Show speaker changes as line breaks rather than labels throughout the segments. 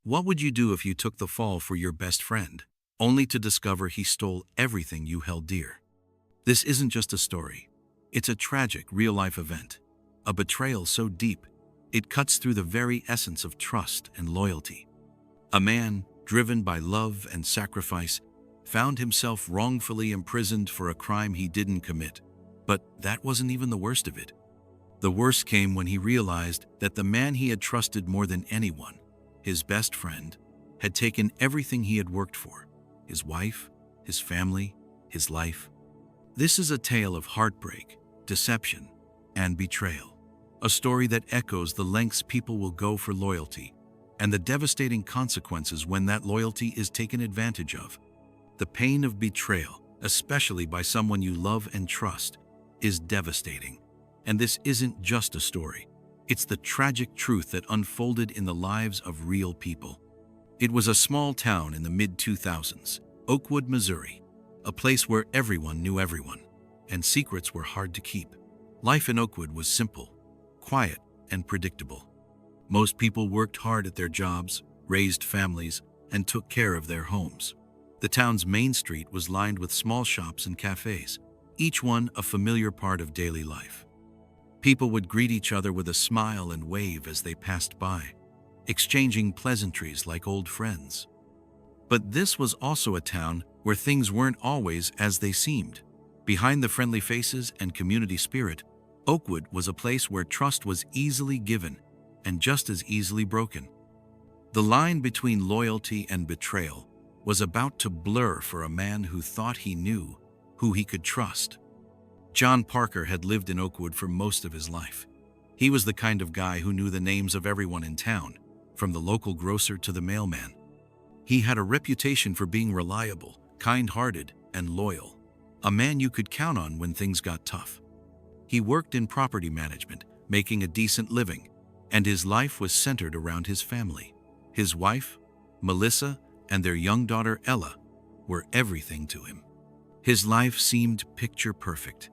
What would you do if you took the fall for your best friend, only to discover he stole everything you held dear? This isn't just a story. It's a tragic, real-life event. A betrayal so deep, it cuts through the very essence of trust and loyalty. A man, driven by love and sacrifice, found himself wrongfully imprisoned for a crime he didn't commit. But that wasn't even the worst of it. The worst came when he realized that the man he had trusted more than anyone, his best friend, had taken everything he had worked for: his wife, his family, his life. This is a tale of heartbreak, deception, and betrayal. A story that echoes the lengths people will go for loyalty and the devastating consequences when that loyalty is taken advantage of. The pain of betrayal, especially by someone you love and trust, is devastating. And this isn't just a story. It's the tragic truth that unfolded in the lives of real people. It was a small town in the mid-2000s, Oakwood, Missouri, a place where everyone knew everyone, and secrets were hard to keep. Life in Oakwood was simple, quiet, and predictable. Most people worked hard at their jobs, raised families, and took care of their homes. The town's main street was lined with small shops and cafes, each one a familiar part of daily life. People would greet each other with a smile and wave as they passed by, exchanging pleasantries like old friends. But this was also a town where things weren't always as they seemed. Behind the friendly faces and community spirit, Oakwood was a place where trust was easily given and just as easily broken. The line between loyalty and betrayal was about to blur for a man who thought he knew who he could trust. John Parker had lived in Oakwood for most of his life. He was the kind of guy who knew the names of everyone in town, from the local grocer to the mailman. He had a reputation for being reliable, kind-hearted, and loyal, a man you could count on when things got tough. He worked in property management, making a decent living, and his life was centered around his family. His wife, Melissa, and their young daughter, Ella, were everything to him. His life seemed picture perfect.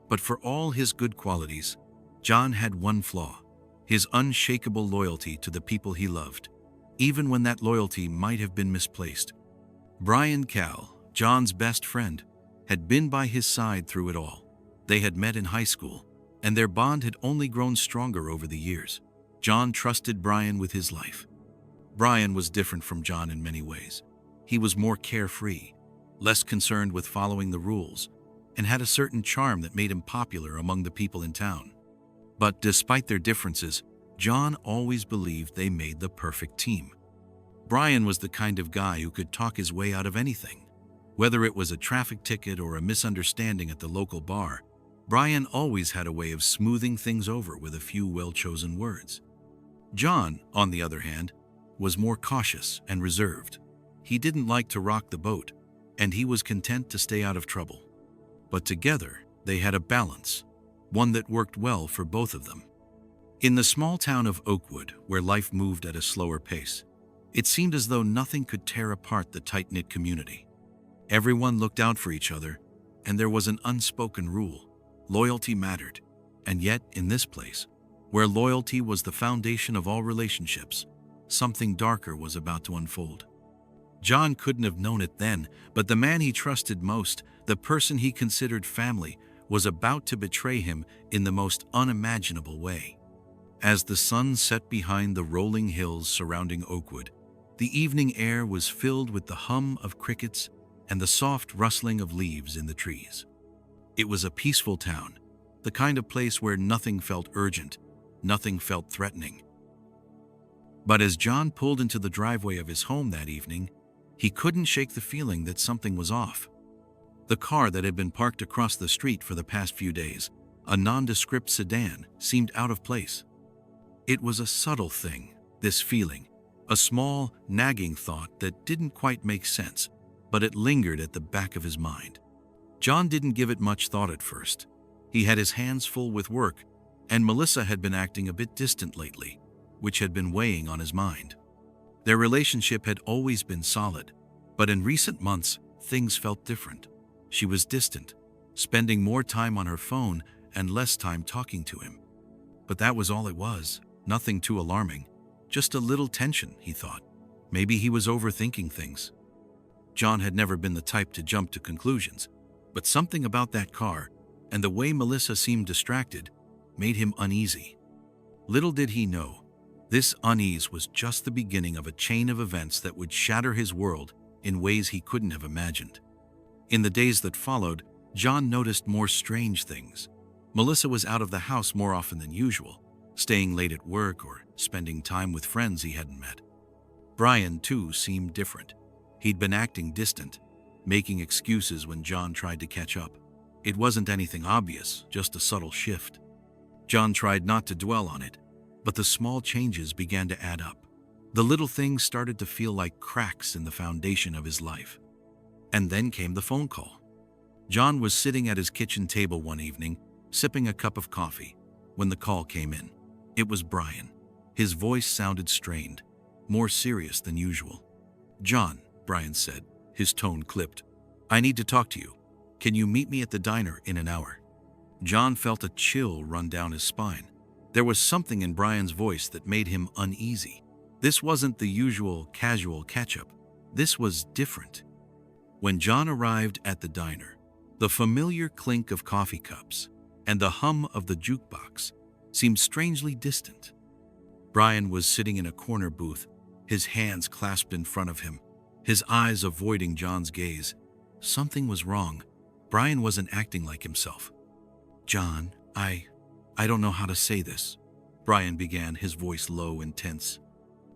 But for all his good qualities, John had one flaw: his unshakable loyalty to the people he loved, even when that loyalty might have been misplaced. Brian Cal, John's best friend, had been by his side through it all. They had met in high school, and their bond had only grown stronger over the years. John trusted Brian with his life. Brian was different from John in many ways. He was more carefree, less concerned with following the rules, and had a certain charm that made him popular among the people in town. But despite their differences, John always believed they made the perfect team. Brian was the kind of guy who could talk his way out of anything. Whether it was a traffic ticket or a misunderstanding at the local bar, Brian always had a way of smoothing things over with a few well-chosen words. John, on the other hand, was more cautious and reserved. He didn't like to rock the boat, and he was content to stay out of trouble. But together, they had a balance, one that worked well for both of them. In the small town of Oakwood, where life moved at a slower pace, it seemed as though nothing could tear apart the tight-knit community. Everyone looked out for each other, and there was an unspoken rule: loyalty mattered. And yet, in this place, where loyalty was the foundation of all relationships, something darker was about to unfold. John couldn't have known it then, but the man he trusted most, the person he considered family, was about to betray him in the most unimaginable way. As the sun set behind the rolling hills surrounding Oakwood, the evening air was filled with the hum of crickets and the soft rustling of leaves in the trees. It was a peaceful town, the kind of place where nothing felt urgent, nothing felt threatening. But as John pulled into the driveway of his home that evening, he couldn't shake the feeling that something was off. The car that had been parked across the street for the past few days, a nondescript sedan, seemed out of place. It was a subtle thing, this feeling, a small, nagging thought that didn't quite make sense, but it lingered at the back of his mind. John didn't give it much thought at first. He had his hands full with work, and Melissa had been acting a bit distant lately, which had been weighing on his mind. Their relationship had always been solid, but in recent months, things felt different. She was distant, spending more time on her phone and less time talking to him. But that was all it was, nothing too alarming, just a little tension, he thought. Maybe he was overthinking things. John had never been the type to jump to conclusions, but something about that car and the way Melissa seemed distracted made him uneasy. Little did he know, this unease was just the beginning of a chain of events that would shatter his world in ways he couldn't have imagined. In the days that followed, John noticed more strange things. Melissa was out of the house more often than usual, staying late at work or spending time with friends he hadn't met. Brian, too, seemed different. He'd been acting distant, making excuses when John tried to catch up. It wasn't anything obvious, just a subtle shift. John tried not to dwell on it, but the small changes began to add up. The little things started to feel like cracks in the foundation of his life. And then came the phone call. John was sitting at his kitchen table one evening, sipping a cup of coffee, when the call came in. It was Brian. His voice sounded strained, more serious than usual. "John," Brian said, his tone clipped. "I need to talk to you. Can you meet me at the diner in an hour?" John felt a chill run down his spine. There was something in Brian's voice that made him uneasy. This wasn't the usual casual catch-up. This was different. When John arrived at the diner, the familiar clink of coffee cups and the hum of the jukebox seemed strangely distant. Brian was sitting in a corner booth, his hands clasped in front of him, his eyes avoiding John's gaze. Something was wrong. Brian wasn't acting like himself. "John, I don't know how to say this," Brian began, his voice low and tense.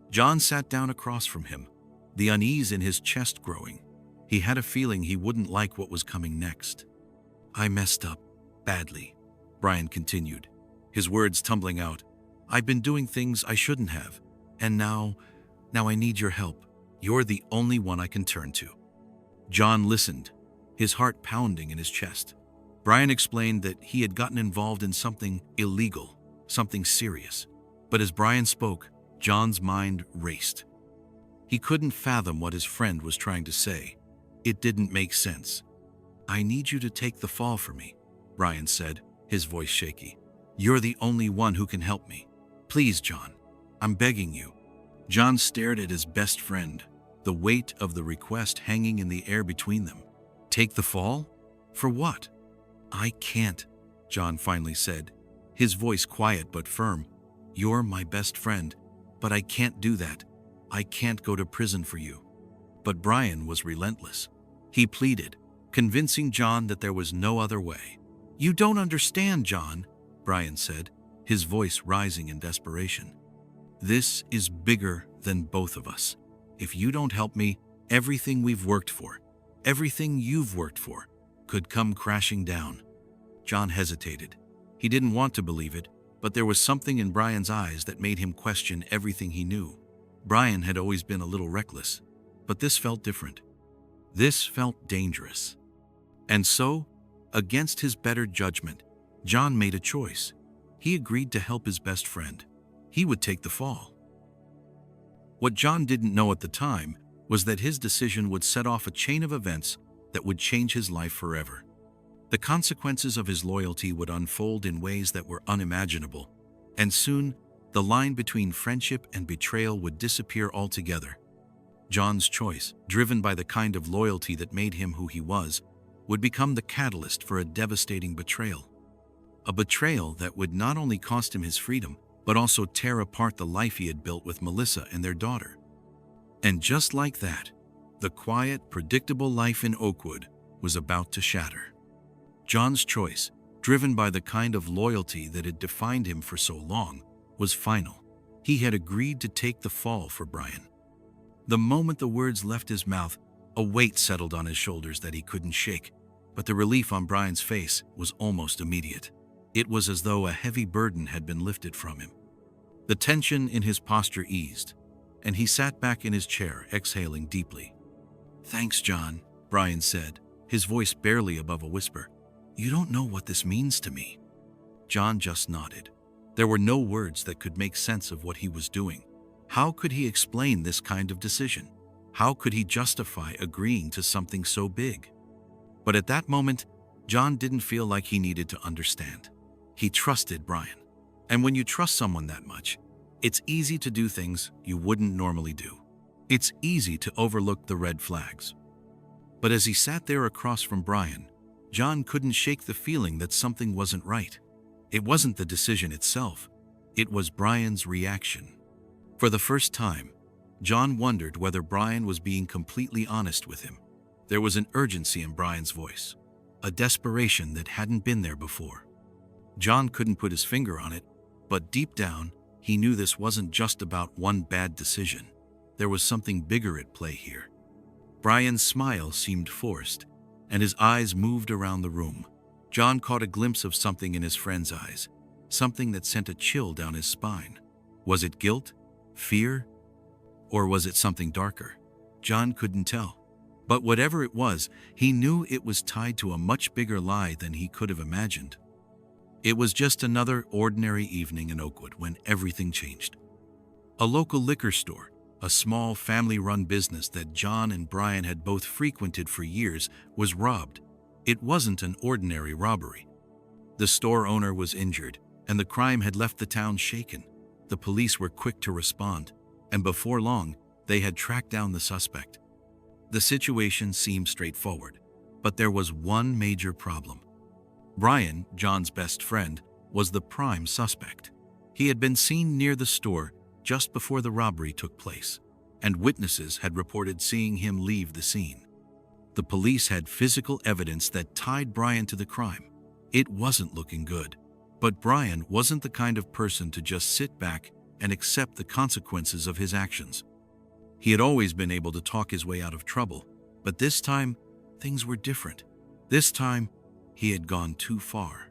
John sat down across from him, the unease in his chest growing. He had a feeling he wouldn't like what was coming next. "I messed up badly," Brian continued, his words tumbling out. "I've been doing things I shouldn't have, and now I need your help. You're the only one I can turn to." John listened, his heart pounding in his chest. Brian explained that he had gotten involved in something illegal, something serious. But as Brian spoke, John's mind raced. He couldn't fathom what his friend was trying to say. It didn't make sense. "I need you to take the fall for me," Brian said, his voice shaky. "You're the only one who can help me. Please, John, I'm begging you." John stared at his best friend, the weight of the request hanging in the air between them. "Take the fall? For what?" "I can't," John finally said, his voice quiet but firm. "You're my best friend, but I can't do that. I can't go to prison for you." But Brian was relentless. He pleaded, convincing John that there was no other way. "You don't understand, John," Brian said, his voice rising in desperation. "This is bigger than both of us. If you don't help me, everything we've worked for, everything you've worked for, could come crashing down." John hesitated. He didn't want to believe it, but there was something in Brian's eyes that made him question everything he knew. Brian had always been a little reckless, but this felt different. This felt dangerous. And so, against his better judgment, John made a choice. He agreed to help his best friend. He would take the fall. What John didn't know at the time was that his decision would set off a chain of events that would change his life forever. The consequences of his loyalty would unfold in ways that were unimaginable, and soon, the line between friendship and betrayal would disappear altogether. John's choice, driven by the kind of loyalty that made him who he was, would become the catalyst for a devastating betrayal. A betrayal that would not only cost him his freedom, but also tear apart the life he had built with Melissa and their daughter. And just like that, the quiet, predictable life in Oakwood was about to shatter. John's choice, driven by the kind of loyalty that had defined him for so long, was final. He had agreed to take the fall for Brian. The moment the words left his mouth, a weight settled on his shoulders that he couldn't shake, but the relief on Brian's face was almost immediate. It was as though a heavy burden had been lifted from him. The tension in his posture eased, and he sat back in his chair, exhaling deeply. "Thanks, John," Brian said, his voice barely above a whisper. "You don't know what this means to me." John just nodded. There were no words that could make sense of what he was doing. How could he explain this kind of decision? How could he justify agreeing to something so big? But at that moment, John didn't feel like he needed to understand. He trusted Brian. And when you trust someone that much, it's easy to do things you wouldn't normally do. It's easy to overlook the red flags. But as he sat there across from Brian, John couldn't shake the feeling that something wasn't right. It wasn't the decision itself. It was Brian's reaction. For the first time, John wondered whether Brian was being completely honest with him. There was an urgency in Brian's voice, a desperation that hadn't been there before. John couldn't put his finger on it, but deep down, he knew this wasn't just about one bad decision. There was something bigger at play here. Brian's smile seemed forced, and his eyes moved around the room. John caught a glimpse of something in his friend's eyes, something that sent a chill down his spine. Was it guilt? Fear? Or was it something darker? John couldn't tell. But whatever it was, he knew it was tied to a much bigger lie than he could have imagined. It was just another ordinary evening in Oakwood when everything changed. A local liquor store, a small family-run business that John and Brian had both frequented for years, was robbed. It wasn't an ordinary robbery. The store owner was injured, and the crime had left the town shaken. The police were quick to respond, and before long, they had tracked down the suspect. The situation seemed straightforward, but there was one major problem. Brian, John's best friend, was the prime suspect. He had been seen near the store just before the robbery took place, and witnesses had reported seeing him leave the scene. The police had physical evidence that tied Brian to the crime. It wasn't looking good, but Brian wasn't the kind of person to just sit back and accept the consequences of his actions. He had always been able to talk his way out of trouble, but this time, things were different. This time, he had gone too far.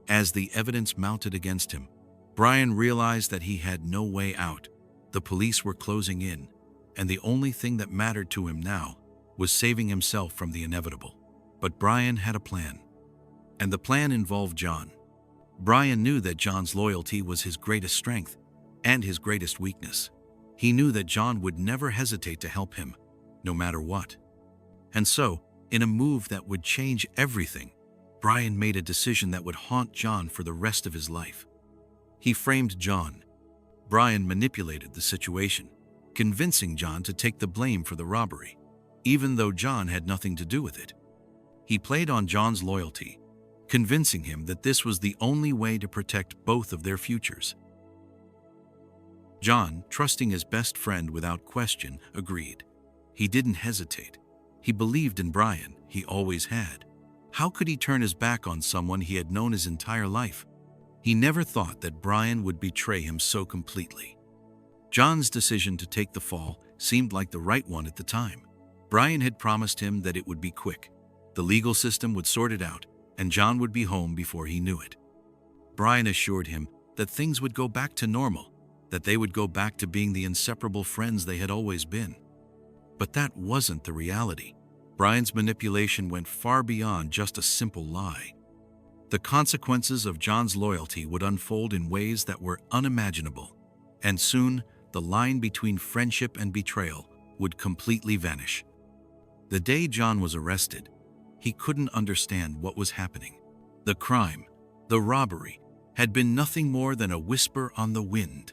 As the evidence mounted against him, Brian realized that he had no way out. The police were closing in, and the only thing that mattered to him now was saving himself from the inevitable. But Brian had a plan, and the plan involved John. Brian knew that John's loyalty was his greatest strength and his greatest weakness. He knew that John would never hesitate to help him, no matter what. And so, in a move that would change everything, Brian made a decision that would haunt John for the rest of his life. He framed John. Brian manipulated the situation, convincing John to take the blame for the robbery, even though John had nothing to do with it. He played on John's loyalty, convincing him that this was the only way to protect both of their futures. John, trusting his best friend without question, agreed. He didn't hesitate. He believed in Brian, he always had. How could he turn his back on someone he had known his entire life? He never thought that Brian would betray him so completely. John's decision to take the fall seemed like the right one at the time. Brian had promised him that it would be quick. The legal system would sort it out, and John would be home before he knew it. Brian assured him that things would go back to normal, that they would go back to being the inseparable friends they had always been. But that wasn't the reality. Brian's manipulation went far beyond just a simple lie. The consequences of John's loyalty would unfold in ways that were unimaginable, and soon the line between friendship and betrayal would completely vanish. The day John was arrested, he couldn't understand what was happening. The crime, the robbery, had been nothing more than a whisper on the wind,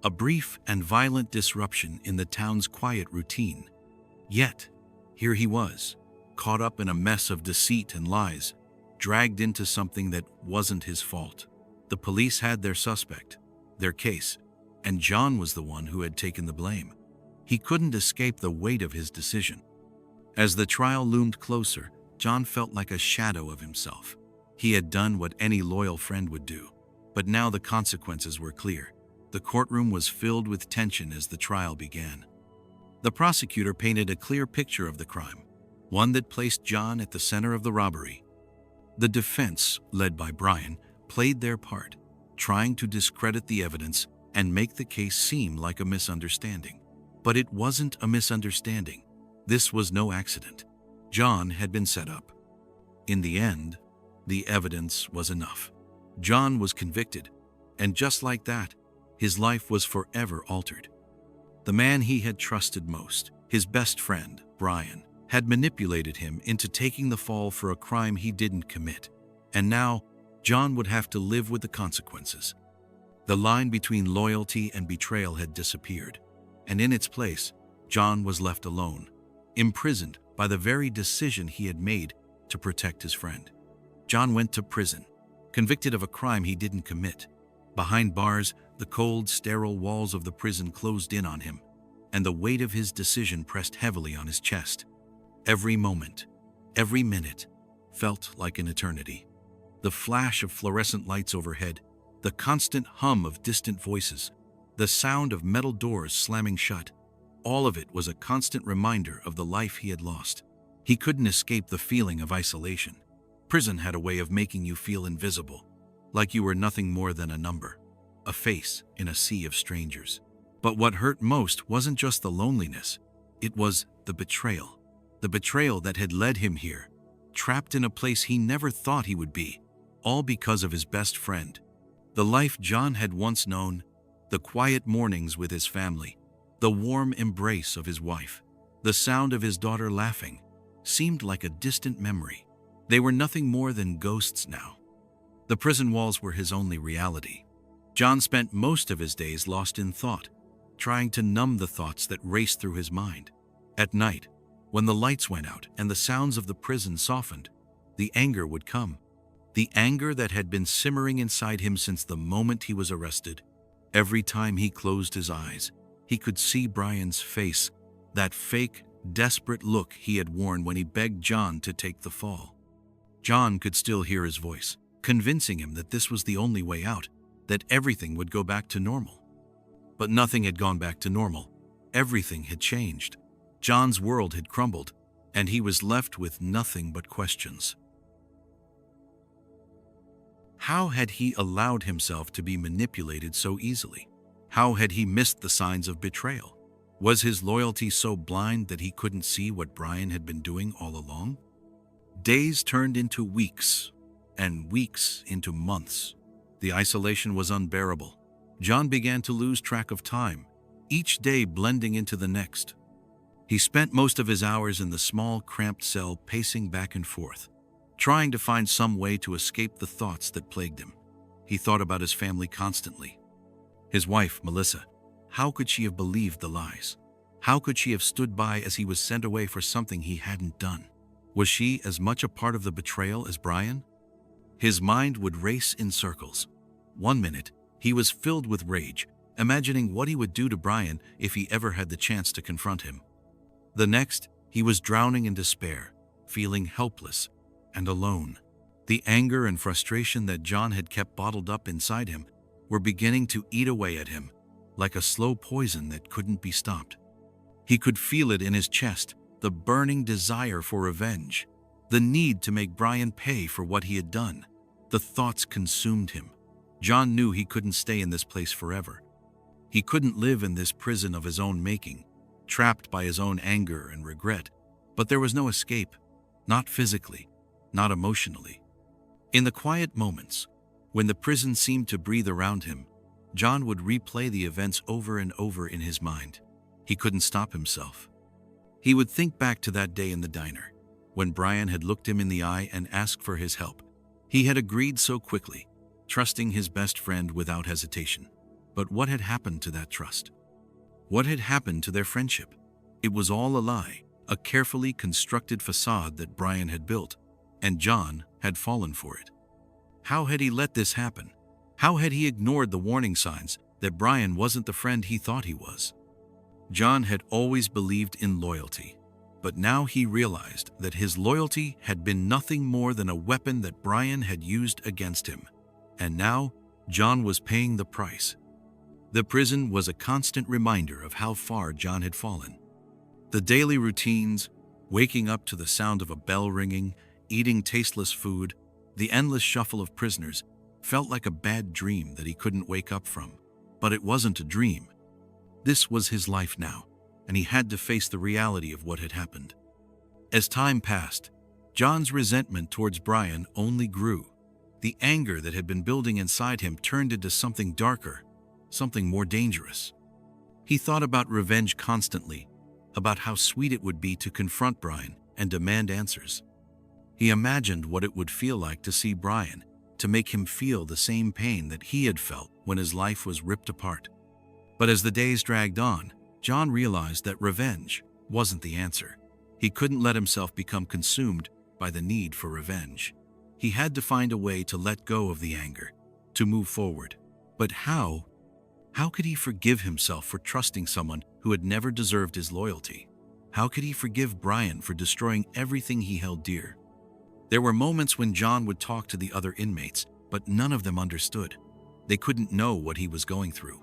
a brief and violent disruption in the town's quiet routine. Yet, here he was, caught up in a mess of deceit and lies, dragged into something that wasn't his fault. The police had their suspect, their case, and John was the one who had taken the blame. He couldn't escape the weight of his decision. As the trial loomed closer, John felt like a shadow of himself. He had done what any loyal friend would do, but now the consequences were clear. The courtroom was filled with tension as the trial began. The prosecutor painted a clear picture of the crime, one that placed John at the center of the robbery. The defense, led by Brian, played their part, trying to discredit the evidence and make the case seem like a misunderstanding. But it wasn't a misunderstanding. This was no accident. John had been set up. In the end, the evidence was enough. John was convicted, and just like that, his life was forever altered. The man he had trusted most, his best friend, Brian, had manipulated him into taking the fall for a crime he didn't commit. And now, John would have to live with the consequences. The line between loyalty and betrayal had disappeared, and in its place, John was left alone, imprisoned by the very decision he had made to protect his friend. John went to prison, convicted of a crime he didn't commit. Behind bars, the cold, sterile walls of the prison closed in on him, and the weight of his decision pressed heavily on his chest. Every moment, every minute, felt like an eternity. The flash of fluorescent lights overhead, the constant hum of distant voices, the sound of metal doors slamming shut, all of it was a constant reminder of the life he had lost. He couldn't escape the feeling of isolation. Prison had a way of making you feel invisible, like you were nothing more than a number, a face in a sea of strangers. But what hurt most wasn't just the loneliness, it was the betrayal that had led him here, trapped in a place he never thought he would be, all because of his best friend. The life John had once known, the quiet mornings with his family, the warm embrace of his wife, the sound of his daughter laughing, seemed like a distant memory. They were nothing more than ghosts now. The prison walls were his only reality. John spent most of his days lost in thought, trying to numb the thoughts that raced through his mind. At night, when the lights went out and the sounds of the prison softened, the anger would come. The anger that had been simmering inside him since the moment he was arrested. Every time he closed his eyes, he could see Brian's face, that fake, desperate look he had worn when he begged John to take the fall. John could still hear his voice, convincing him that this was the only way out, that everything would go back to normal. But nothing had gone back to normal. Everything had changed. John's world had crumbled, and he was left with nothing but questions. How had he allowed himself to be manipulated so easily? How had he missed the signs of betrayal? Was his loyalty so blind that he couldn't see what Brian had been doing all along? Days turned into weeks, and weeks into months. The isolation was unbearable. John began to lose track of time, each day blending into the next. He spent most of his hours in the small, cramped cell pacing back and forth, trying to find some way to escape the thoughts that plagued him. He thought about his family constantly. His wife, Melissa. How could she have believed the lies? How could she have stood by as he was sent away for something he hadn't done? Was she as much a part of the betrayal as Brian? His mind would race in circles. One minute, he was filled with rage, imagining what he would do to Brian if he ever had the chance to confront him. The next, he was drowning in despair, feeling helpless and alone. The anger and frustration that John had kept bottled up inside him were beginning to eat away at him, like a slow poison that couldn't be stopped. He could feel it in his chest, the burning desire for revenge, the need to make Brian pay for what he had done. The thoughts consumed him. John knew he couldn't stay in this place forever. He couldn't live in this prison of his own making, trapped by his own anger and regret. But there was no escape, not physically, not emotionally. In the quiet moments, when the prison seemed to breathe around him, John would replay the events over and over in his mind. He couldn't stop himself. He would think back to that day in the diner, when Brian had looked him in the eye and asked for his help. He had agreed so quickly, trusting his best friend without hesitation. But what had happened to that trust? What had happened to their friendship? It was all a lie, a carefully constructed facade that Brian had built, and John had fallen for it. How had he let this happen? How had he ignored the warning signs that Brian wasn't the friend he thought he was? John had always believed in loyalty, but now he realized that his loyalty had been nothing more than a weapon that Brian had used against him. And now, John was paying the price. The prison was a constant reminder of how far John had fallen. The daily routines, waking up to the sound of a bell ringing, eating tasteless food, the endless shuffle of prisoners, felt like a bad dream that he couldn't wake up from. But it wasn't a dream. This was his life now, and he had to face the reality of what had happened. As time passed, John's resentment towards Brian only grew. The anger that had been building inside him turned into something darker, something more dangerous. He thought about revenge constantly, about how sweet it would be to confront Brian and demand answers. He imagined what it would feel like to see Brian, to make him feel the same pain that he had felt when his life was ripped apart. But as the days dragged on, John realized that revenge wasn't the answer. He couldn't let himself become consumed by the need for revenge. He had to find a way to let go of the anger, to move forward. But how? How could he forgive himself for trusting someone who had never deserved his loyalty? How could he forgive Brian for destroying everything he held dear? There were moments when John would talk to the other inmates, but none of them understood. They couldn't know what he was going through.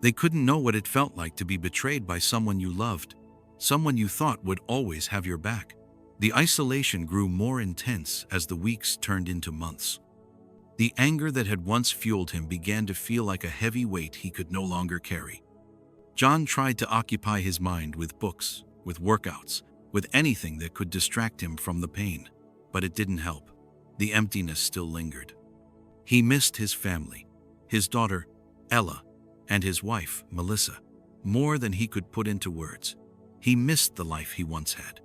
They couldn't know what it felt like to be betrayed by someone you loved, someone you thought would always have your back. The isolation grew more intense as the weeks turned into months. The anger that had once fueled him began to feel like a heavy weight he could no longer carry. John tried to occupy his mind with books, with workouts, with anything that could distract him from the pain, but it didn't help. The emptiness still lingered. He missed his family, his daughter, Ella, and his wife, Melissa, more than he could put into words. He missed the life he once had.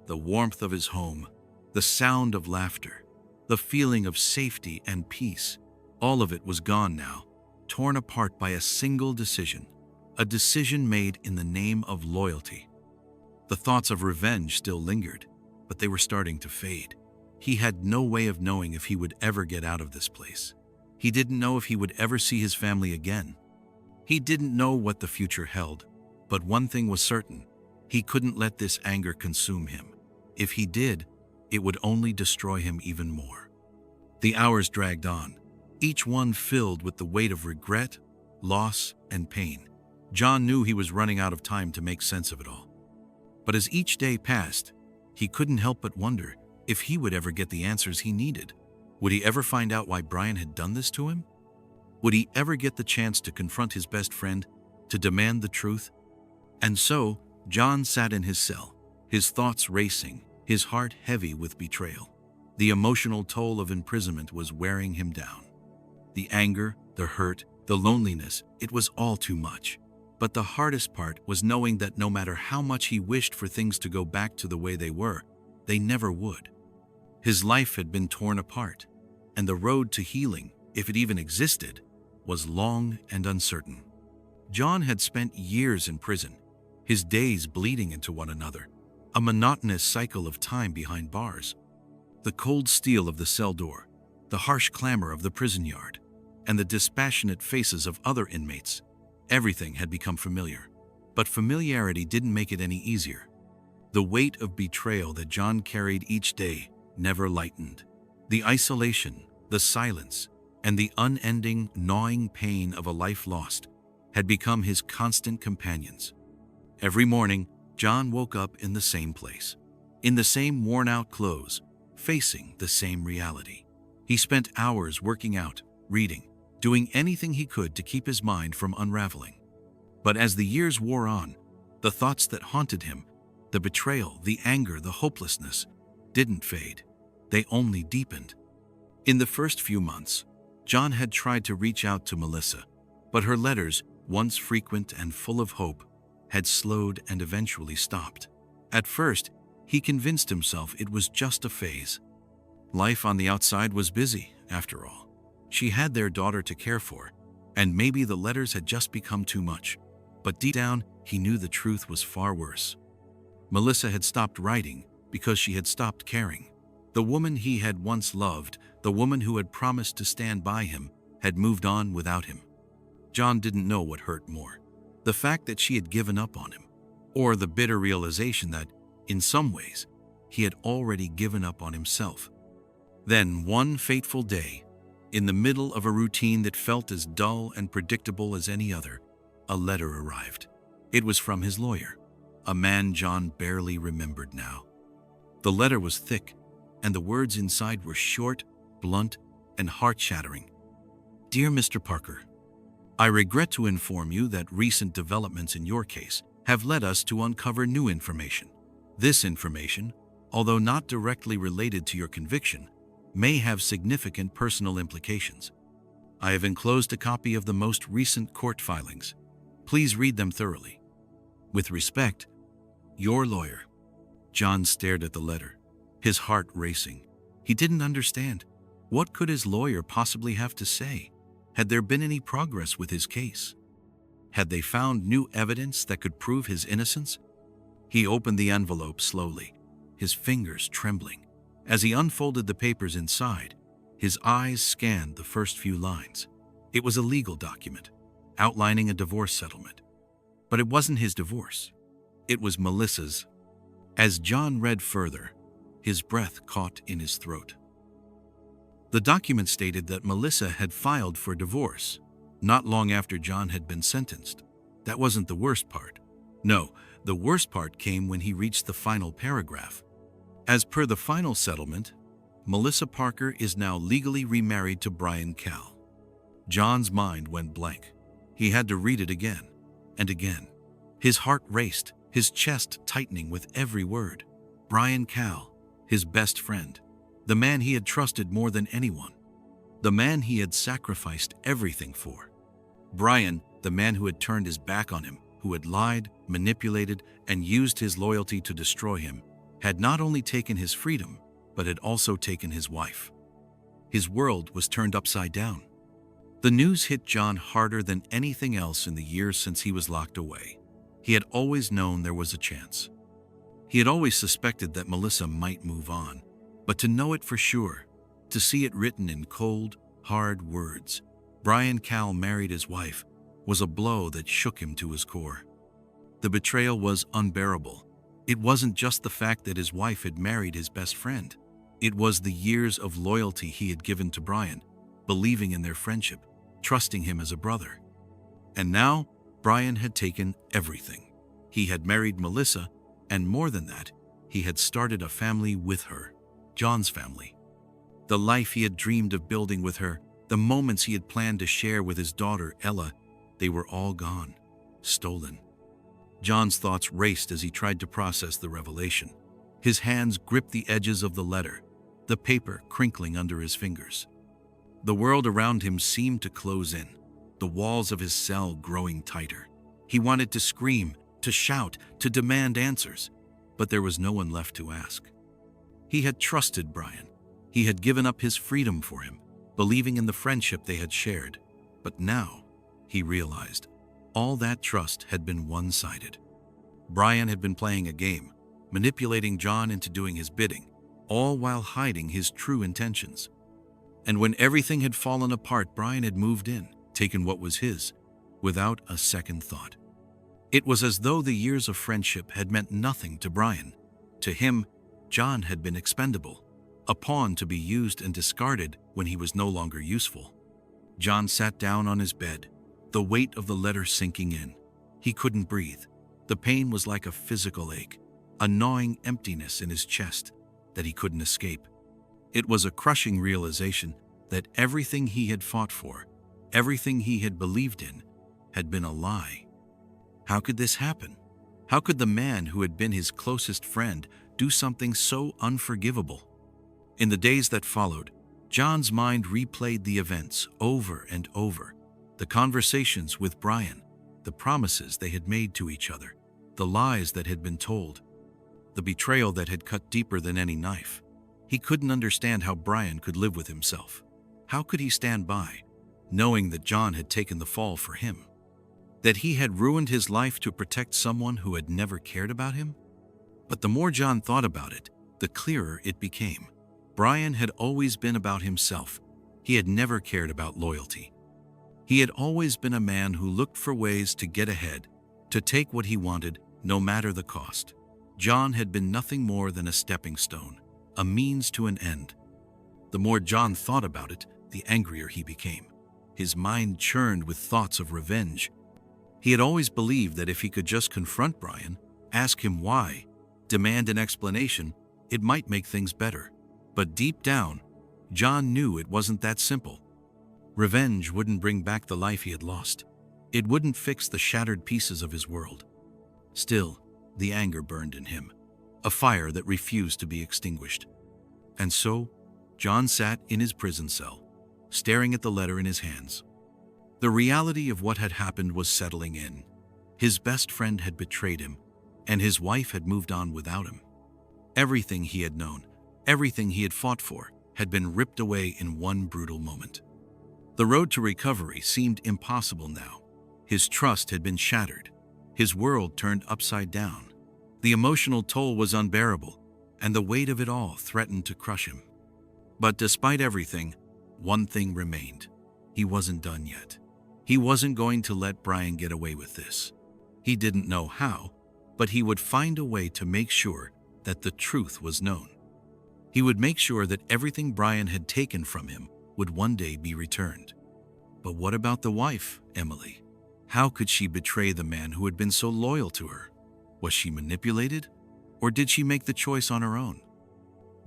The warmth of his home, the sound of laughter, the feeling of safety and peace, all of it was gone now, torn apart by a single decision, a decision made in the name of loyalty. The thoughts of revenge still lingered, but they were starting to fade. He had no way of knowing if he would ever get out of this place. He didn't know if he would ever see his family again. He didn't know what the future held, but one thing was certain: he couldn't let this anger consume him. If he did, it would only destroy him even more. The hours dragged on, each one filled with the weight of regret, loss, and pain. John knew he was running out of time to make sense of it all. But as each day passed, he couldn't help but wonder if he would ever get the answers he needed. Would he ever find out why Brian had done this to him? Would he ever get the chance to confront his best friend, to demand the truth? And so, John sat in his cell, his thoughts racing, his heart heavy with betrayal. The emotional toll of imprisonment was wearing him down. The anger, the hurt, the loneliness, it was all too much. But the hardest part was knowing that no matter how much he wished for things to go back to the way they were, they never would. His life had been torn apart, and the road to healing, if it even existed, was long and uncertain. John had spent years in prison, his days bleeding into one another, a monotonous cycle of time behind bars. The cold steel of the cell door, the harsh clamor of the prison yard, and the dispassionate faces of other inmates, everything had become familiar. But familiarity didn't make it any easier. The weight of betrayal that John carried each day never lightened. The isolation, the silence, and the unending, gnawing pain of a life lost had become his constant companions. Every morning, John woke up in the same place, in the same worn-out clothes, facing the same reality. He spent hours working out, reading, doing anything he could to keep his mind from unraveling. But as the years wore on, the thoughts that haunted him, the betrayal, the anger, the hopelessness, didn't fade. They only deepened. In the first few months, John had tried to reach out to Melissa, but her letters, once frequent and full of hope, had slowed and eventually stopped. At first, he convinced himself it was just a phase. Life on the outside was busy, after all. She had their daughter to care for, and maybe the letters had just become too much. But deep down, he knew the truth was far worse. Melissa had stopped writing because she had stopped caring. The woman he had once loved, the woman who had promised to stand by him, had moved on without him. John didn't know what hurt more: the fact that she had given up on him, or the bitter realization that, in some ways, he had already given up on himself. Then, one fateful day, in the middle of a routine that felt as dull and predictable as any other, a letter arrived. It was from his lawyer, a man John barely remembered now. The letter was thick, and the words inside were short, blunt, and heart-shattering. Dear Mr. Parker, I regret to inform you that recent developments in your case have led us to uncover new information. This information, although not directly related to your conviction, may have significant personal implications. I have enclosed a copy of the most recent court filings. Please read them thoroughly. With respect, your lawyer. John stared at the letter, his heart racing. He didn't understand. What could his lawyer possibly have to say? Had there been any progress with his case? Had they found new evidence that could prove his innocence? He opened the envelope slowly, his fingers trembling. As he unfolded the papers inside, his eyes scanned the first few lines. It was a legal document, outlining a divorce settlement. But it wasn't his divorce. It was Melissa's. As John read further, his breath caught in his throat. The document stated that Melissa had filed for divorce not long after John had been sentenced. That wasn't the worst part. No, the worst part came when he reached the final paragraph. As per the final settlement, Melissa Parker is now legally remarried to Brian Cal. John's mind went blank. He had to read it again and again. His heart raced, his chest tightening with every word. Brian Cal, his best friend, the man he had trusted more than anyone, the man he had sacrificed everything for. Brian, the man who had turned his back on him, who had lied, manipulated, and used his loyalty to destroy him, had not only taken his freedom, but had also taken his wife. His world was turned upside down. The news hit John harder than anything else in the years since he was locked away. He had always known there was a chance. He had always suspected that Melissa might move on, but to know it for sure, to see it written in cold, hard words, Brian Cal married his wife, was a blow that shook him to his core. The betrayal was unbearable. It wasn't just the fact that his wife had married his best friend. It was the years of loyalty he had given to Brian, believing in their friendship, trusting him as a brother. And now, Brian had taken everything. He had married Melissa, and more than that, he had started a family with her, John's family. The life he had dreamed of building with her, the moments he had planned to share with his daughter, Ella, they were all gone, stolen. John's thoughts raced as he tried to process the revelation. His hands gripped the edges of the letter, the paper crinkling under his fingers. The world around him seemed to close in, the walls of his cell growing tighter. He wanted to scream, to shout, to demand answers, but there was no one left to ask. He had trusted Brian. He had given up his freedom for him, believing in the friendship they had shared. But now, he realized, all that trust had been one-sided. Brian had been playing a game, manipulating John into doing his bidding, all while hiding his true intentions. And when everything had fallen apart, Brian had moved in, taken what was his, without a second thought. It was as though the years of friendship had meant nothing to Brian. To him, John had been expendable, a pawn to be used and discarded when he was no longer useful. John sat down on his bed, the weight of the letter sinking in. He couldn't breathe. The pain was like a physical ache, a gnawing emptiness in his chest that he couldn't escape. It was a crushing realization that everything he had fought for, everything he had believed in, had been a lie. How could this happen? How could the man who had been his closest friend do something so unforgivable? In the days that followed, John's mind replayed the events over and over. The conversations with Brian, the promises they had made to each other, the lies that had been told, the betrayal that had cut deeper than any knife. He couldn't understand how Brian could live with himself. How could he stand by, knowing that John had taken the fall for him? That he had ruined his life to protect someone who had never cared about him? But the more John thought about it, the clearer it became. Brian had always been about himself. He had never cared about loyalty. He had always been a man who looked for ways to get ahead, to take what he wanted, no matter the cost. John had been nothing more than a stepping stone, a means to an end. The more John thought about it, the angrier he became. His mind churned with thoughts of revenge. He had always believed that if he could just confront Brian, ask him why, demand an explanation, it might make things better. But deep down, John knew it wasn't that simple. Revenge wouldn't bring back the life he had lost. It wouldn't fix the shattered pieces of his world. Still, the anger burned in him, a fire that refused to be extinguished. And so, John sat in his prison cell, staring at the letter in his hands. The reality of what had happened was settling in. His best friend had betrayed him, and his wife had moved on without him. Everything he had known, everything he had fought for, had been ripped away in one brutal moment. The road to recovery seemed impossible now. His trust had been shattered. His world turned upside down. The emotional toll was unbearable, and the weight of it all threatened to crush him. But despite everything, one thing remained. He wasn't done yet. He wasn't going to let Brian get away with this. He didn't know how, but he would find a way to make sure that the truth was known. He would make sure that everything Brian had taken from him would one day be returned. But what about the wife, Emily? How could she betray the man who had been so loyal to her? Was she manipulated? Or did she make the choice on her own?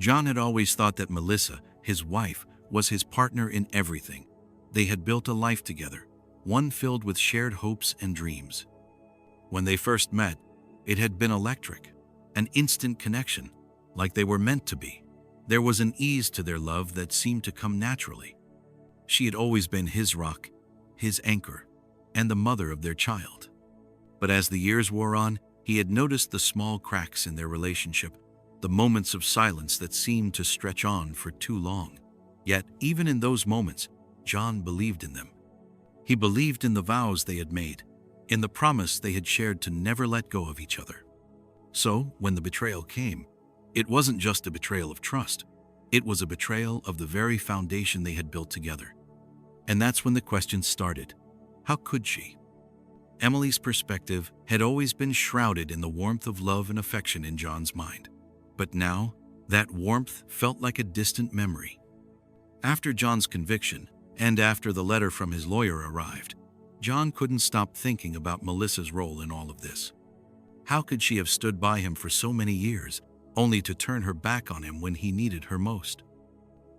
John had always thought that Melissa, his wife, was his partner in everything. They had built a life together, one filled with shared hopes and dreams. When they first met, it had been electric, an instant connection, like they were meant to be. There was an ease to their love that seemed to come naturally. She had always been his rock, his anchor, and the mother of their child. But as the years wore on, he had noticed the small cracks in their relationship, the moments of silence that seemed to stretch on for too long. Yet, even in those moments, John believed in them. He believed in the vows they had made, in the promise they had shared to never let go of each other. So, when the betrayal came, it wasn't just a betrayal of trust. It was a betrayal of the very foundation they had built together. And that's when the question started. How could she? Emily's perspective had always been shrouded in the warmth of love and affection in John's mind. But now, that warmth felt like a distant memory. After John's conviction, and after the letter from his lawyer arrived, John couldn't stop thinking about Melissa's role in all of this. How could she have stood by him for so many years, only to turn her back on him when he needed her most?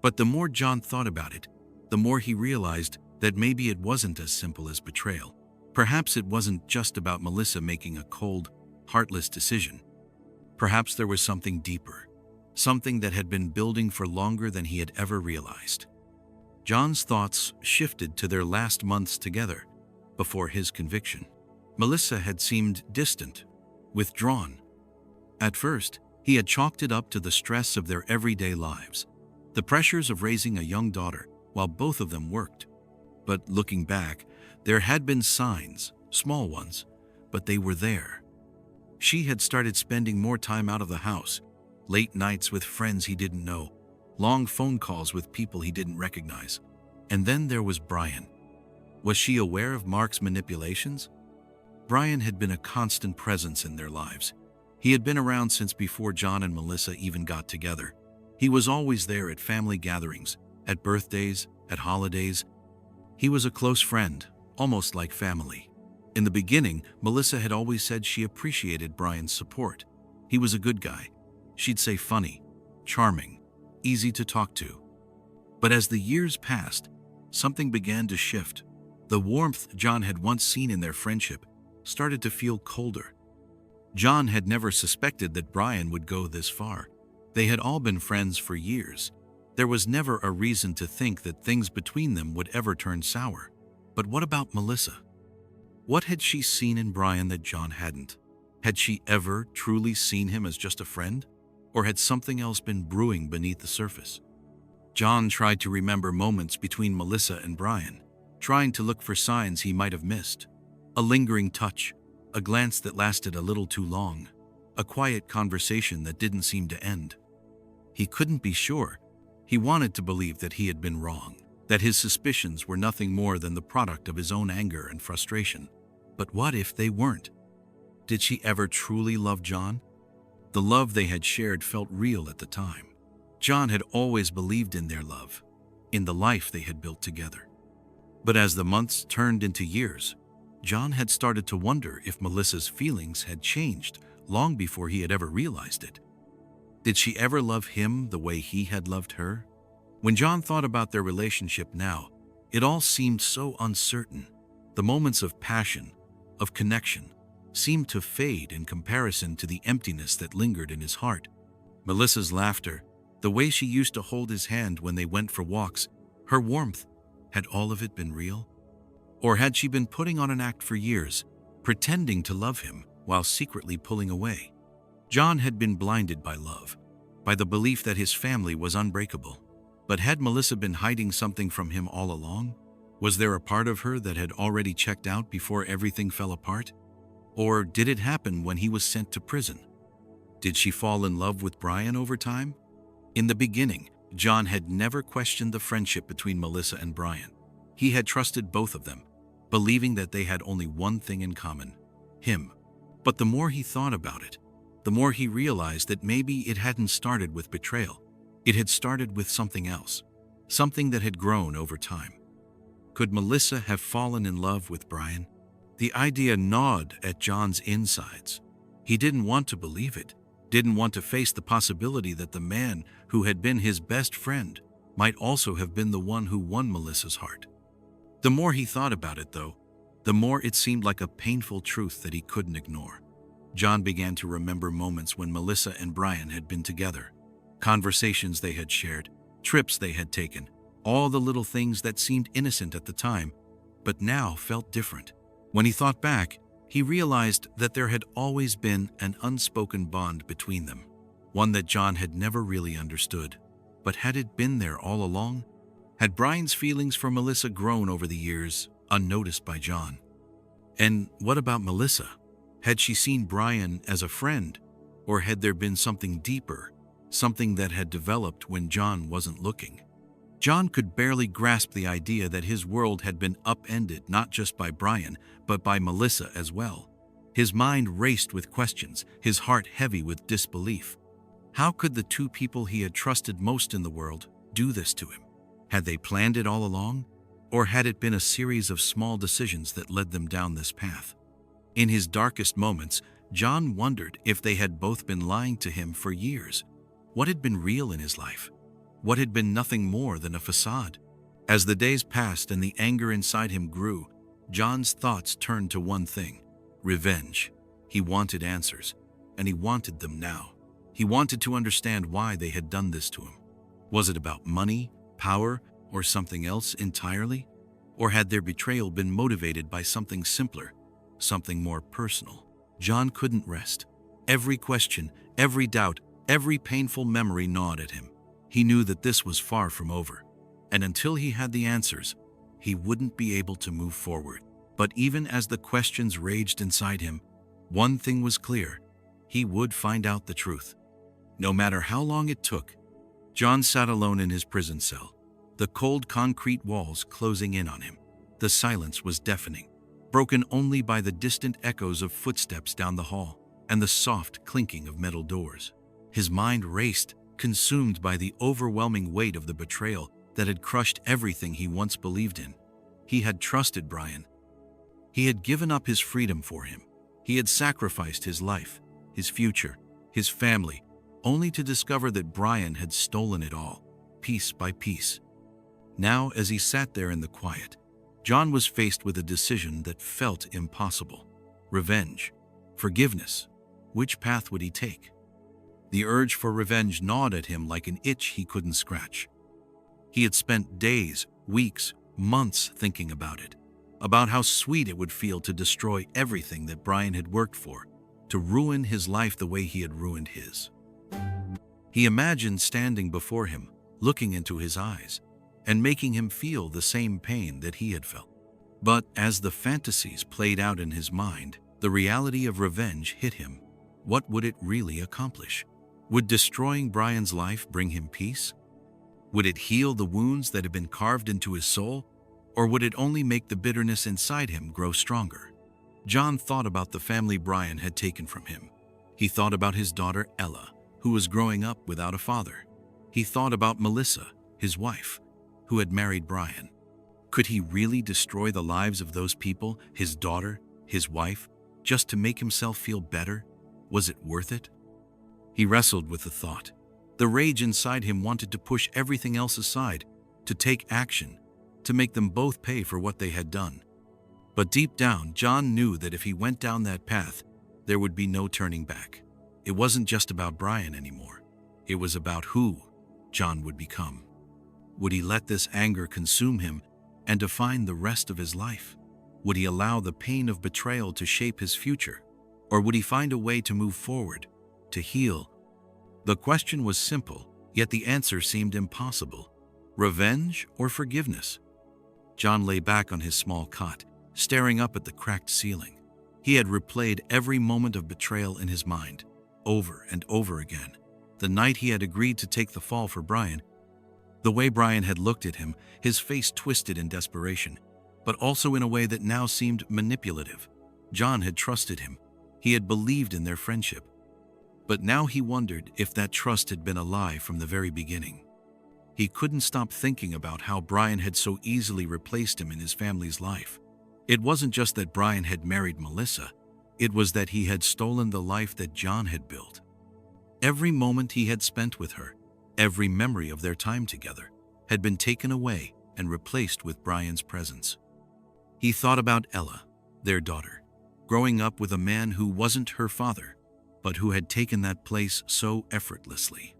But the more John thought about it, the more he realized that maybe it wasn't as simple as betrayal. Perhaps it wasn't just about Melissa making a cold, heartless decision. Perhaps there was something deeper, something that had been building for longer than he had ever realized. John's thoughts shifted to their last months together before his conviction. Melissa had seemed distant, withdrawn. At first, he had chalked it up to the stress of their everyday lives, the pressures of raising a young daughter while both of them worked. But looking back, there had been signs, small ones, but they were there. She had started spending more time out of the house, late nights with friends he didn't know, long phone calls with people he didn't recognize. And then there was Brian. Was she aware of Mark's manipulations? Brian had been a constant presence in their lives. He had been around since before John and Melissa even got together. He was always there at family gatherings, at birthdays, at holidays. He was a close friend, almost like family. In the beginning, Melissa had always said she appreciated Brian's support. He was a good guy. She'd say funny, charming, easy to talk to. But as the years passed, something began to shift. The warmth John had once seen in their friendship started to feel colder. John had never suspected that Brian would go this far. They had all been friends for years. There was never a reason to think that things between them would ever turn sour. But what about Melissa? What had she seen in Brian that John hadn't? Had she ever truly seen him as just a friend? Or had something else been brewing beneath the surface? John tried to remember moments between Melissa and Brian, trying to look for signs he might have missed. A lingering touch, a glance that lasted a little too long, a quiet conversation that didn't seem to end. He couldn't be sure. He wanted to believe that he had been wrong, that his suspicions were nothing more than the product of his own anger and frustration. But what if they weren't? Did she ever truly love John? The love they had shared felt real at the time. John had always believed in their love, in the life they had built together. But as the months turned into years, John had started to wonder if Melissa's feelings had changed long before he had ever realized it. Did she ever love him the way he had loved her? When John thought about their relationship now, it all seemed so uncertain. The moments of passion, of connection, seemed to fade in comparison to the emptiness that lingered in his heart. Melissa's laughter, the way she used to hold his hand when they went for walks, her warmth, had all of it been real? Or had she been putting on an act for years, pretending to love him while secretly pulling away? John had been blinded by love, by the belief that his family was unbreakable. But had Melissa been hiding something from him all along? Was there a part of her that had already checked out before everything fell apart? Or did it happen when he was sent to prison? Did she fall in love with Brian over time? In the beginning, John had never questioned the friendship between Melissa and Brian. He had trusted both of them, believing that they had only one thing in common: him. But the more he thought about it, the more he realized that maybe it hadn't started with betrayal. It had started with something else, something that had grown over time. Could Melissa have fallen in love with Brian? The idea gnawed at John's insides. He didn't want to believe it, didn't want to face the possibility that the man who had been his best friend might also have been the one who won Melissa's heart. The more he thought about it, though, the more it seemed like a painful truth that he couldn't ignore. John began to remember moments when Melissa and Brian had been together, conversations they had shared, trips they had taken, all the little things that seemed innocent at the time, but now felt different. When he thought back, he realized that there had always been an unspoken bond between them, one that John had never really understood. But had it been there all along? Had Brian's feelings for Melissa grown over the years, unnoticed by John? And what about Melissa? Had she seen Brian as a friend, or had there been something deeper, something that had developed when John wasn't looking? John could barely grasp the idea that his world had been upended not just by Brian, but by Melissa as well. His mind raced with questions, his heart heavy with disbelief. How could the two people he had trusted most in the world do this to him? Had they planned it all along? Or had it been a series of small decisions that led them down this path? In his darkest moments, John wondered if they had both been lying to him for years. What had been real in his life? What had been nothing more than a facade? As the days passed and the anger inside him grew, John's thoughts turned to one thing: revenge. He wanted answers, and he wanted them now. He wanted to understand why they had done this to him. Was it about money, power, or something else entirely? Or had their betrayal been motivated by something simpler, something more personal? John couldn't rest. Every question, every doubt, every painful memory gnawed at him. He knew that this was far from over, and until he had the answers, he wouldn't be able to move forward. But even as the questions raged inside him, one thing was clear: he would find out the truth. No matter how long it took. John sat alone in his prison cell, the cold concrete walls closing in on him. The silence was deafening, broken only by the distant echoes of footsteps down the hall and the soft clinking of metal doors. His mind raced, consumed by the overwhelming weight of the betrayal that had crushed everything he once believed in. He had trusted Brian. He had given up his freedom for him. He had sacrificed his life, his future, his family, only to discover that Brian had stolen it all, piece by piece. Now, as he sat there in the quiet, John was faced with a decision that felt impossible. Revenge, forgiveness. Which path would he take? The urge for revenge gnawed at him like an itch he couldn't scratch. He had spent days, weeks, months thinking about it, about how sweet it would feel to destroy everything that Brian had worked for, to ruin his life the way he had ruined his. He imagined standing before him, looking into his eyes, and making him feel the same pain that he had felt. But as the fantasies played out in his mind, the reality of revenge hit him. What would it really accomplish? Would destroying Brian's life bring him peace? Would it heal the wounds that had been carved into his soul? Or would it only make the bitterness inside him grow stronger? John thought about the family Brian had taken from him. He thought about his daughter Ella, who was growing up without a father. He thought about Melissa, his wife, who had married Brian. Could he really destroy the lives of those people, his daughter, his wife, just to make himself feel better? Was it worth it? He wrestled with the thought. The rage inside him wanted to push everything else aside, to take action, to make them both pay for what they had done. But deep down, John knew that if he went down that path, there would be no turning back. It wasn't just about Brian anymore. It was about who John would become. Would he let this anger consume him and define the rest of his life? Would he allow the pain of betrayal to shape his future? Or would he find a way to move forward, to heal? The question was simple, yet the answer seemed impossible. Revenge or forgiveness? John lay back on his small cot, staring up at the cracked ceiling. He had replayed every moment of betrayal in his mind, over and over again. The night he had agreed to take the fall for Brian. The way Brian had looked at him, his face twisted in desperation, but also in a way that now seemed manipulative. John had trusted him. He had believed in their friendship. But now he wondered if that trust had been a lie from the very beginning. He couldn't stop thinking about how Brian had so easily replaced him in his family's life. It wasn't just that Brian had married Melissa, it was that he had stolen the life that John had built. Every moment he had spent with her, every memory of their time together, had been taken away and replaced with Brian's presence. He thought about Ella, their daughter, growing up with a man who wasn't her father, but who had taken that place so effortlessly.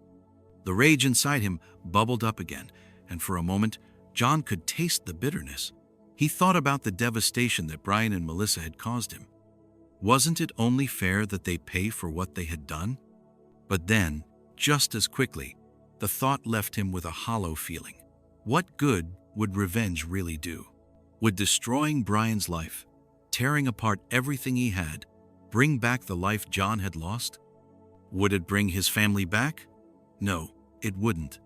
The rage inside him bubbled up again, and for a moment, John could taste the bitterness. He thought about the devastation that Brian and Melissa had caused him. Wasn't it only fair that they pay for what they had done? But then, just as quickly, the thought left him with a hollow feeling. What good would revenge really do? Would destroying Brian's life, tearing apart everything he had, bring back the life John had lost? Would it bring his family back? No, it wouldn't.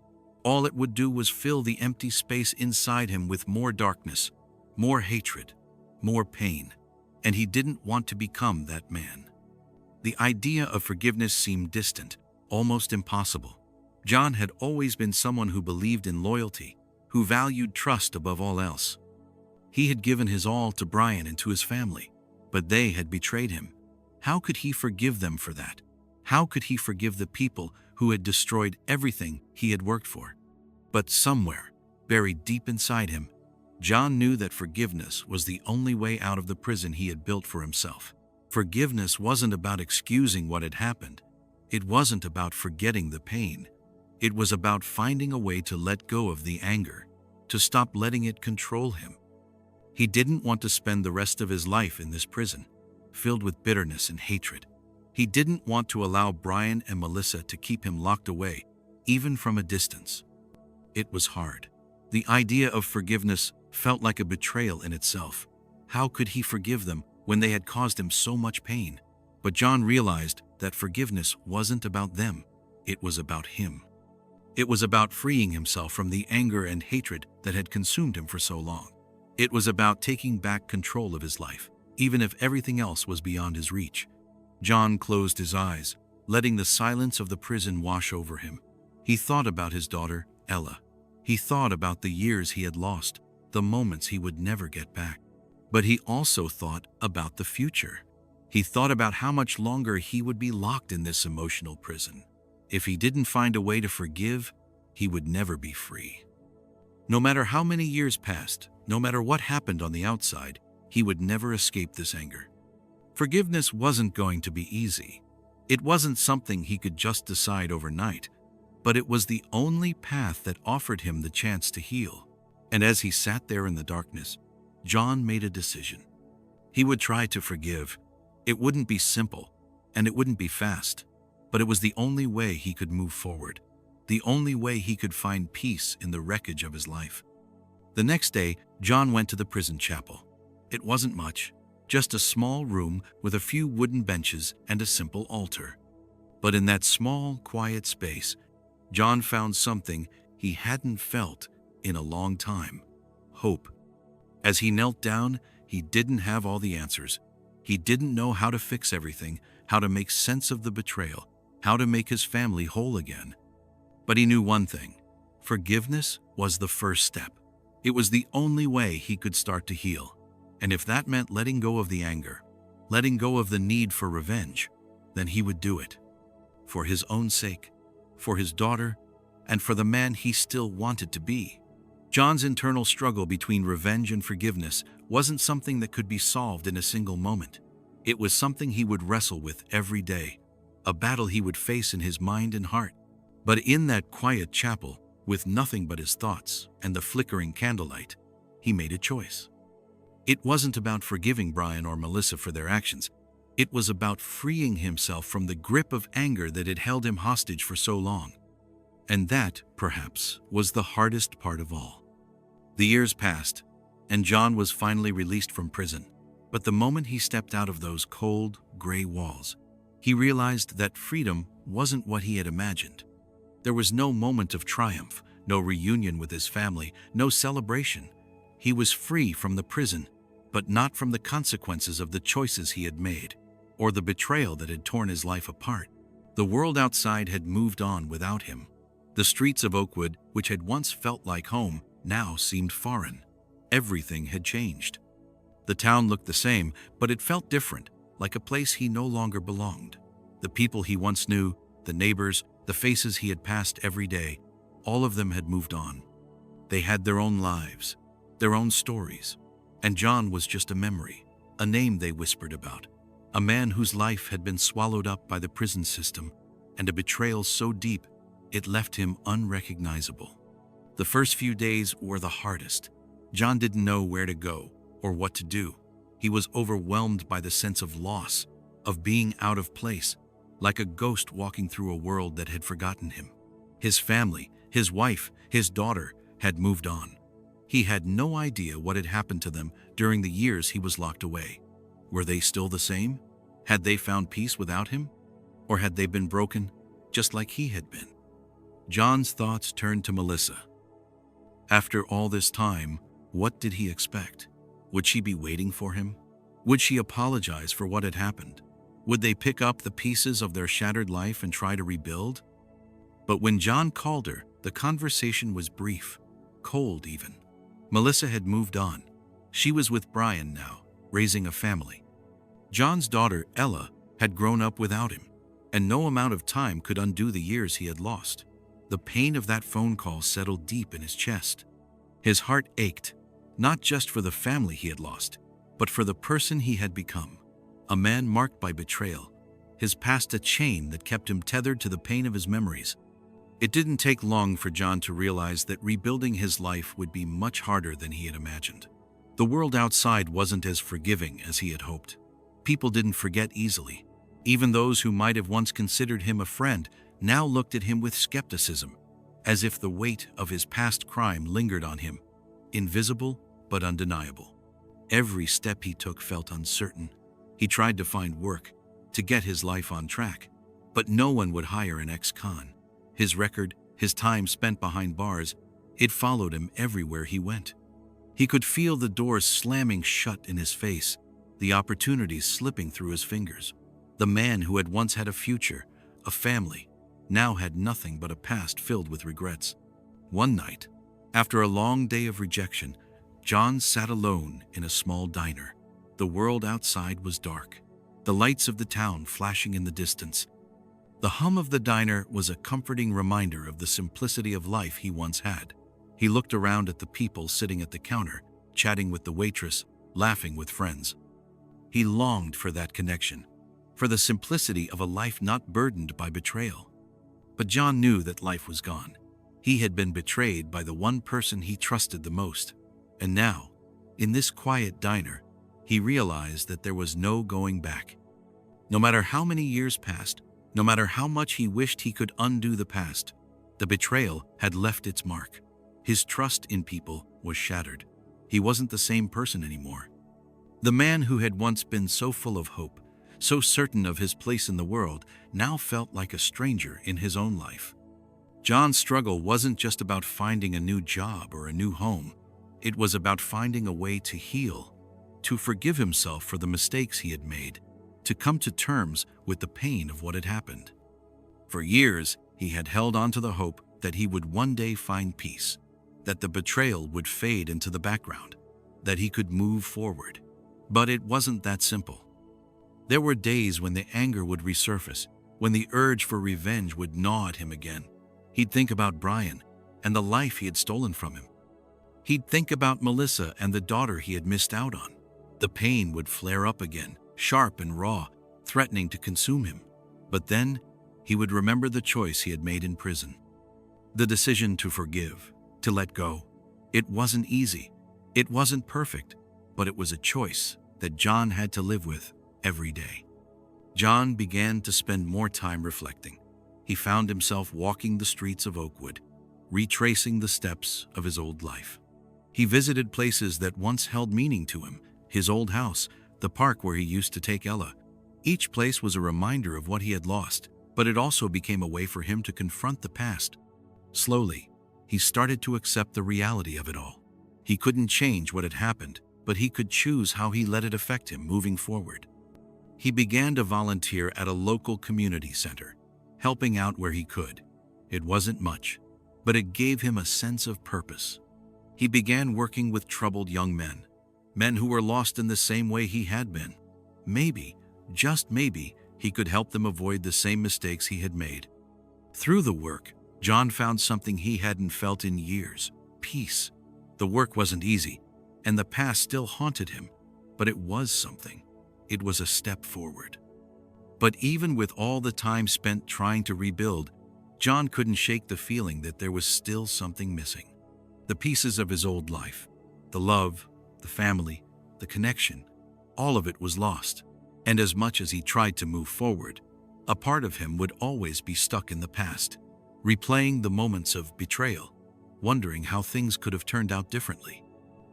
All it would do was fill the empty space inside him with more darkness, more hatred, more pain, and he didn't want to become that man. The idea of forgiveness seemed distant, almost impossible. John had always been someone who believed in loyalty, who valued trust above all else. He had given his all to Brian and to his family, but they had betrayed him. How could he forgive them for that? How could he forgive the people who had destroyed everything he had worked for? But somewhere, buried deep inside him, John knew that forgiveness was the only way out of the prison he had built for himself. Forgiveness wasn't about excusing what had happened. It wasn't about forgetting the pain. It was about finding a way to let go of the anger, to stop letting it control him. He didn't want to spend the rest of his life in this prison, filled with bitterness and hatred. He didn't want to allow Brian and Melissa to keep him locked away, even from a distance. It was hard. The idea of forgiveness felt like a betrayal in itself. How could he forgive them when they had caused him so much pain? But John realized that forgiveness wasn't about them. It was about him. It was about freeing himself from the anger and hatred that had consumed him for so long. It was about taking back control of his life, even if everything else was beyond his reach. John closed his eyes, letting the silence of the prison wash over him. He thought about his daughter, Ella. He thought about the years he had lost, the moments he would never get back. But he also thought about the future. He thought about how much longer he would be locked in this emotional prison. If he didn't find a way to forgive, he would never be free. No matter how many years passed, no matter what happened on the outside, he would never escape this anger. Forgiveness wasn't going to be easy. It wasn't something he could just decide overnight, but it was the only path that offered him the chance to heal. And as he sat there in the darkness, John made a decision. He would try to forgive. It wouldn't be simple, and it wouldn't be fast, but it was the only way he could move forward, the only way he could find peace in the wreckage of his life. The next day, John went to the prison chapel. It wasn't much, just a small room with a few wooden benches and a simple altar. But in that small, quiet space, John found something he hadn't felt in a long time: hope. As he knelt down, he didn't have all the answers. He didn't know how to fix everything, how to make sense of the betrayal, how to make his family whole again. But he knew one thing: forgiveness was the first step. It was the only way he could start to heal. And if that meant letting go of the anger, letting go of the need for revenge, then he would do it. For his own sake, for his daughter, and for the man he still wanted to be. John's internal struggle between revenge and forgiveness wasn't something that could be solved in a single moment. It was something he would wrestle with every day, a battle he would face in his mind and heart. But in that quiet chapel, with nothing but his thoughts and the flickering candlelight, he made a choice. It wasn't about forgiving Brian or Melissa for their actions. It was about freeing himself from the grip of anger that had held him hostage for so long. And that, perhaps, was the hardest part of all. The years passed, and John was finally released from prison. But the moment he stepped out of those cold, gray walls, he realized that freedom wasn't what he had imagined. There was no moment of triumph, no reunion with his family, no celebration. He was free from the prison, but not from the consequences of the choices he had made, or the betrayal that had torn his life apart. The world outside had moved on without him. The streets of Oakwood, which had once felt like home, now seemed foreign. Everything had changed. The town looked the same, but it felt different, like a place he no longer belonged. The people he once knew, the neighbors, the faces he had passed every day, all of them had moved on. They had their own lives, their own stories, and John was just a memory, a name they whispered about, a man whose life had been swallowed up by the prison system, and a betrayal so deep it left him unrecognizable. The first few days were the hardest. John didn't know where to go or what to do. He was overwhelmed by the sense of loss, of being out of place, like a ghost walking through a world that had forgotten him. His family, his wife, his daughter had moved on. He had no idea what had happened to them during the years he was locked away. Were they still the same? Had they found peace without him? Or had they been broken, just like he had been? John's thoughts turned to Melissa. After all this time, what did he expect? Would she be waiting for him? Would she apologize for what had happened? Would they pick up the pieces of their shattered life and try to rebuild? But when John called her, the conversation was brief, cold even. Melissa had moved on. She was with Brian now, raising a family. John's daughter, Ella, had grown up without him, and no amount of time could undo the years he had lost. The pain of that phone call settled deep in his chest. His heart ached, not just for the family he had lost, but for the person he had become. A man marked by betrayal, his past a chain that kept him tethered to the pain of his memories. It didn't take long for John to realize that rebuilding his life would be much harder than he had imagined. The world outside wasn't as forgiving as he had hoped. People didn't forget easily. Even those who might have once considered him a friend now looked at him with skepticism, as if the weight of his past crime lingered on him, invisible but undeniable. Every step he took felt uncertain. He tried to find work, to get his life on track, but no one would hire an ex-con. His record, his time spent behind bars, it followed him everywhere he went. He could feel the doors slamming shut in his face, the opportunities slipping through his fingers. The man who had once had a future, a family, now had nothing but a past filled with regrets. One night, after a long day of rejection, John sat alone in a small diner. The world outside was dark, the lights of the town flashing in the distance. The hum of the diner was a comforting reminder of the simplicity of life he once had. He looked around at the people sitting at the counter, chatting with the waitress, laughing with friends. He longed for that connection, for the simplicity of a life not burdened by betrayal. But John knew that life was gone. He had been betrayed by the one person he trusted the most. And now, in this quiet diner, he realized that there was no going back. No matter how many years passed, no matter how much he wished he could undo the past, the betrayal had left its mark. His trust in people was shattered. He wasn't the same person anymore. The man who had once been so full of hope, so certain of his place in the world, now felt like a stranger in his own life. John's struggle wasn't just about finding a new job or a new home. It was about finding a way to heal, to forgive himself for the mistakes he had made, to come to terms with the pain of what had happened. For years, he had held on to the hope that he would one day find peace, that the betrayal would fade into the background, that he could move forward. But it wasn't that simple. There were days when the anger would resurface, when the urge for revenge would gnaw at him again. He'd think about Brian and the life he had stolen from him. He'd think about Melissa and the daughter he had missed out on. The pain would flare up again, sharp and raw, threatening to consume him. But then, he would remember the choice he had made in prison. The decision to forgive, to let go. It wasn't easy. It wasn't perfect, but it was a choice that John had to live with every day. John began to spend more time reflecting. He found himself walking the streets of Oakwood, retracing the steps of his old life. He visited places that once held meaning to him, his old house, the park where he used to take Ella. Each place was a reminder of what he had lost, but it also became a way for him to confront the past. Slowly, he started to accept the reality of it all. He couldn't change what had happened, but he could choose how he let it affect him moving forward. He began to volunteer at a local community center, helping out where he could. It wasn't much, but it gave him a sense of purpose. He began working with troubled young men, men who were lost in the same way he had been. Maybe, just maybe, he could help them avoid the same mistakes he had made. Through the work, John found something he hadn't felt in years: peace. The work wasn't easy, and the past still haunted him, but it was something. It was a step forward. But even with all the time spent trying to rebuild, John couldn't shake the feeling that there was still something missing. The pieces of his old life, the love, the family, the connection, all of it was lost. And as much as he tried to move forward, a part of him would always be stuck in the past, replaying the moments of betrayal, wondering how things could have turned out differently.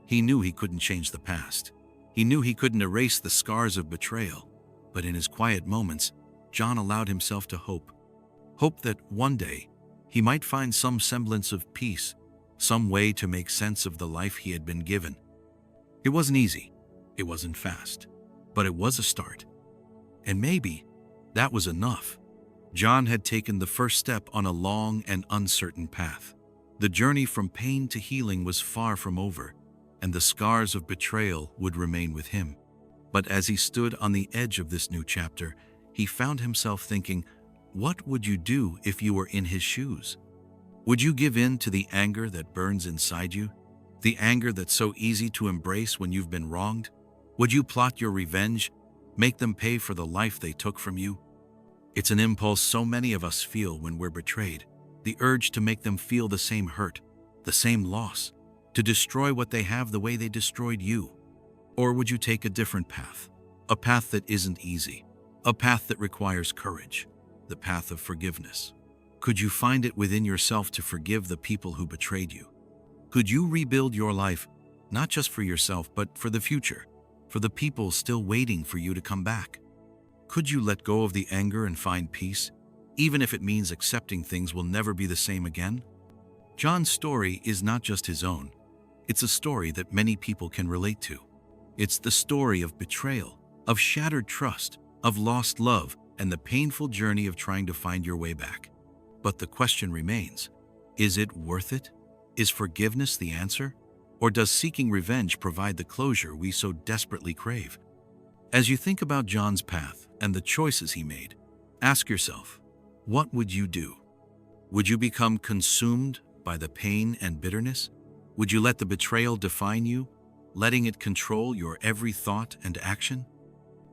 He knew he couldn't change the past. He knew he couldn't erase the scars of betrayal, but in his quiet moments, John allowed himself to hope. Hope that one day, he might find some semblance of peace, some way to make sense of the life he had been given. It wasn't easy, it wasn't fast, but it was a start. And maybe that was enough. John had taken the first step on a long and uncertain path. The journey from pain to healing was far from over, and the scars of betrayal would remain with him. But as he stood on the edge of this new chapter, he found himself thinking, what would you do if you were in his shoes? Would you give in to the anger that burns inside you? The anger that's so easy to embrace when you've been wronged? Would you plot your revenge, make them pay for the life they took from you? It's an impulse so many of us feel when we're betrayed, the urge to make them feel the same hurt, the same loss, to destroy what they have the way they destroyed you. Or would you take a different path? A path that isn't easy, a path that requires courage, the path of forgiveness. Could you find it within yourself to forgive the people who betrayed you? Could you rebuild your life, not just for yourself, but for the future, for the people still waiting for you to come back? Could you let go of the anger and find peace, even if it means accepting things will never be the same again? John's story is not just his own. It's a story that many people can relate to. It's the story of betrayal, of shattered trust, of lost love, and the painful journey of trying to find your way back. But the question remains, is it worth it? Is forgiveness the answer? Or does seeking revenge provide the closure we so desperately crave? As you think about John's path and the choices he made, ask yourself, what would you do? Would you become consumed by the pain and bitterness? Would you let the betrayal define you, letting it control your every thought and action?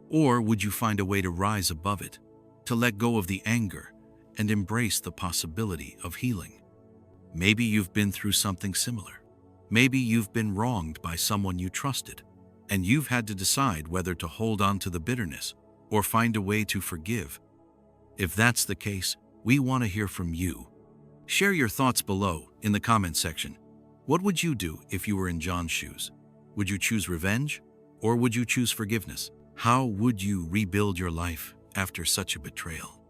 Or would you find a way to rise above it, to let go of the anger and embrace the possibility of healing? Maybe you've been through something similar. Maybe you've been wronged by someone you trusted, and you've had to decide whether to hold on to the bitterness or find a way to forgive. If that's the case, we want to hear from you. Share your thoughts below in the comment section. What would you do if you were in John's shoes? Would you choose revenge, or would you choose forgiveness? How would you rebuild your life after such a betrayal?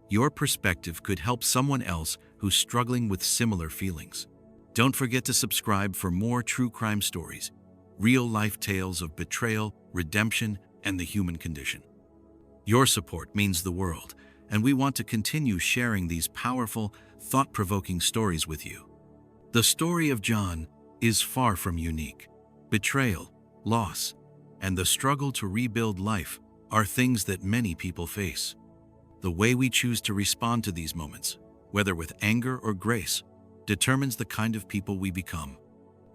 Your perspective could help someone else who's struggling with similar feelings. Don't forget to subscribe for more true crime stories, real-life tales of betrayal, redemption, and the human condition. Your support means the world, and we want to continue sharing these powerful, thought-provoking stories with you. The story of John is far from unique. Betrayal, loss, and the struggle to rebuild life are things that many people face. The way we choose to respond to these moments, whether with anger or grace, determines the kind of people we become.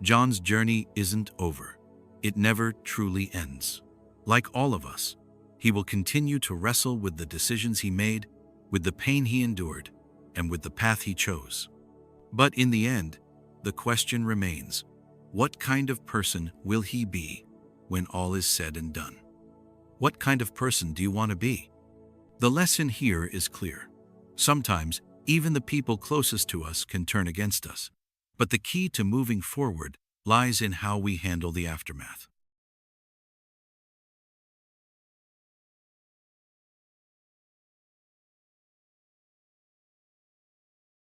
John's journey isn't over. It never truly ends. Like all of us, he will continue to wrestle with the decisions he made, with the pain he endured, and with the path he chose. But in the end, the question remains, what kind of person will he be when all is said and done? What kind of person do you want to be? The lesson here is clear. Sometimes, even the people closest to us can turn against us. But the key to moving forward lies in how we handle the aftermath.